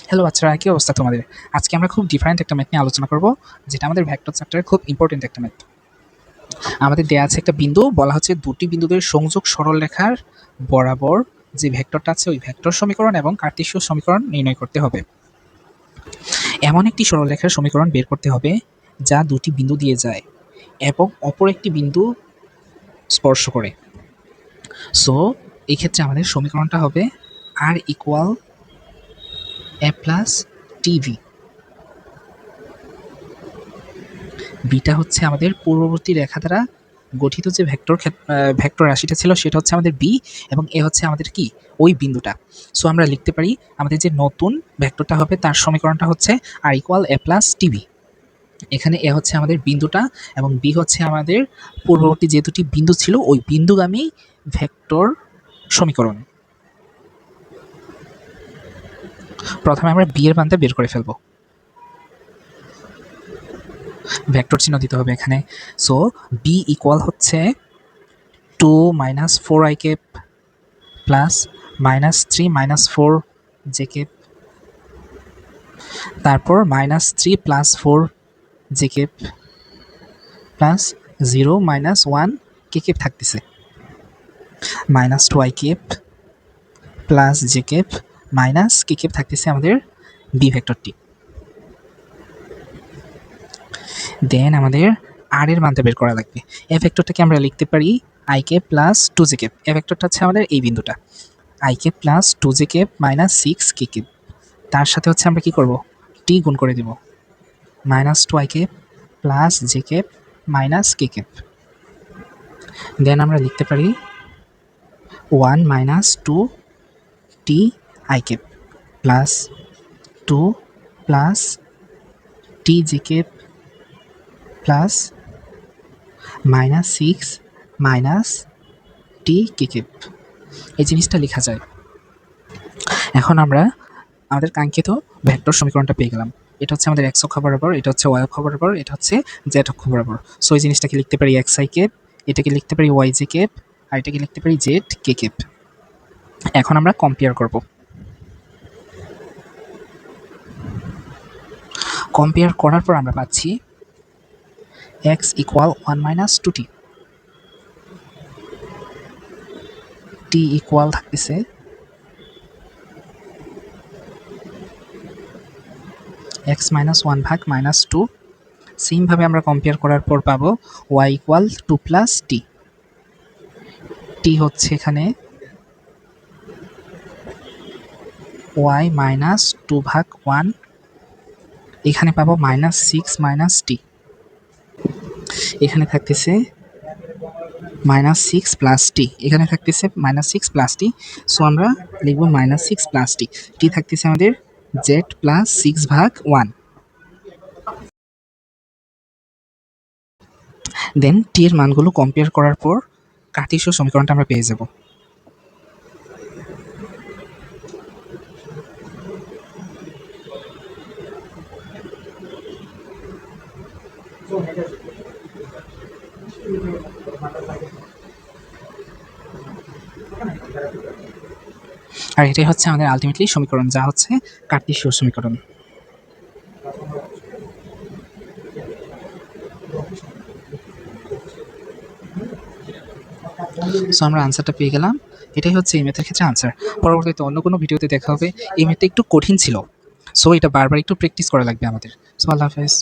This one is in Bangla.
হ্যালো বাচ্চারা, কি অবস্থা তোমাদের? আজকে আমরা খুব ডিফারেন্ট একটা ম্যাথ নিয়ে আলোচনা করব, যেটা আমাদের ভেক্টর চ্যাপ্টারে খুব ইম্পর্টেন্ট একটা ম্যাথ। আমাদের দেয়া আছে একটা বিন্দু, বলা হচ্ছে দুটি বিন্দুদের সংযোগ সরলরেখার বরাবর যে ভেক্টরটা আছে ওই ভেক্টর সমীকরণ এবং কার্টেসীয় সমীকরণ নির্ণয় করতে হবে। এমন একটি সরলরেখার সমীকরণ বের করতে হবে যা দুটি বিন্দু দিয়ে যায় এবং অপর একটি বিন্দু স্পর্শ করে। সো এই ক্ষেত্রে আমাদের সমীকরণটা হবে আর ইকুয়াল এ প্লাস টিভি। বিটা হচ্ছে আমাদের পূর্ববর্তী রেখা দ্বারা গঠিত যে ভেক্টর রাশিটা ছিল সেটা হচ্ছে আমাদের বি, এবং এ হচ্ছে আমাদের কি ওই বিন্দুটা। সো আমরা লিখতে পারি আমাদের যে নতুন ভেক্টরটা হবে তার সমীকরণটা হচ্ছে আর ইকুয়াল এ প্লাস টিবি। এখানে এ হচ্ছে আমাদের বিন্দুটা এবং বি হচ্ছে আমাদের পূর্ববর্তী যে দুটি বিন্দু ছিল ওই বিন্দুগামী ভেক্টর সমীকরণ। প্রথমে আমরা বি এর মানটা বের করে ফেলবো। ভেক্টর চিহ্ন দিতে হবে এখানে। সো বি ইকুয়াল হচ্ছে 2 minus 4i cap plus minus 3 minus 4 J cap, তারপর minus 3 plus 4 J cap plus 0 minus 1 K cap থাকতেছে, minus 2i cap plus J cap minus K cap থাকতেছে আমাদের বি ভেক্টরটি। দেন আমাদের আর এর মানটা বের করা লাগবে। এ ভেক্টরটাকে আমরা লিখতে পারি I cap plus 2 J cap. এ ভেক্টরটা হচ্ছে আমাদের এই বিন্দুটা, I cap plus 2 J cap minus 6 K cap. তার সাথে হচ্ছে আমরা কি করব, টি গুণ করে দিব, minus 2i cap plus J cap minus K cap. Then আমরা লিখতে পারি 1 minus 2 T I cap plus 2 plus T J cap plus minus 6 minus T K cap. এই জিনিসটা লেখা যায়। এখন আমরা আমাদের কাঙ্ক্ষিত ভেক্টর সমীকরণটা পেয়ে গেলাম। এটা হচ্ছে আমাদের এক্স অক্ষ বরাবর, এটা হচ্ছে ওয়াই অক্ষ বরাবর, এটা হচ্ছে জেড অক্ষ বরাবর। সো এই জিনিসটাকে লিখতে পারি এক্স আই কেপ, এটাকে লিখতে পারি ওয়াই জে কেপ, আর এটাকে লিখতে পারি জেড কে কেপ। এখন আমরা কম্পেয়ার করব। কম্পেয়ার করার পর আমরা পাচ্ছি এক্স ইকুয়াল 1 মাইনাস 2টি, টি ইকুয়াল থাকতেছে এক্স মাইনাস 1 ভাগ মাইনাস 2। সেমভাবে আমরা কম্পেয়ার করার পর পাবো ওয়াই ইকুয়াল 2 প্লাস টি। টি হচ্ছে এখানে ওয়াই মাইনাস 2 ভাগ 1, এখানে পাবো মাইনাস 6 মাইনাস টি, এখানে থাকতেছে মাইনাস 6 প্লাস টি, এখানে থাকতেছে মাইনাস 6 প্লাস টি। সো আমরা লিখবো মাইনাস 6 প্লাস টি। টি থাকতেছে আমাদের জেড প্লাস 6 ভাগ 1। দেন টি এর মানগুলো কম্পেয়ার করার পর কার্টেসীয় সমীকরণটা আমরা পেয়ে যাব। আর এটাই হচ্ছে আমাদের আলটিমেটলি সমীকরণ, যা হচ্ছে কার্টেসীয় সমীকরণ। সো আমরা আনসারটা পেয়ে গেলাম। এটাই হচ্ছে এই ম্যাথের ক্ষেত্রে আনসার। পরবর্তীতে অন্য কোনো ভিডিওতে দেখা হবে। এই ম্যাথটা একটু কঠিন ছিল, সো এটা বারবার একটু প্র্যাকটিস করা লাগবে আমাদের। সো আল্লাহ হাফেজ।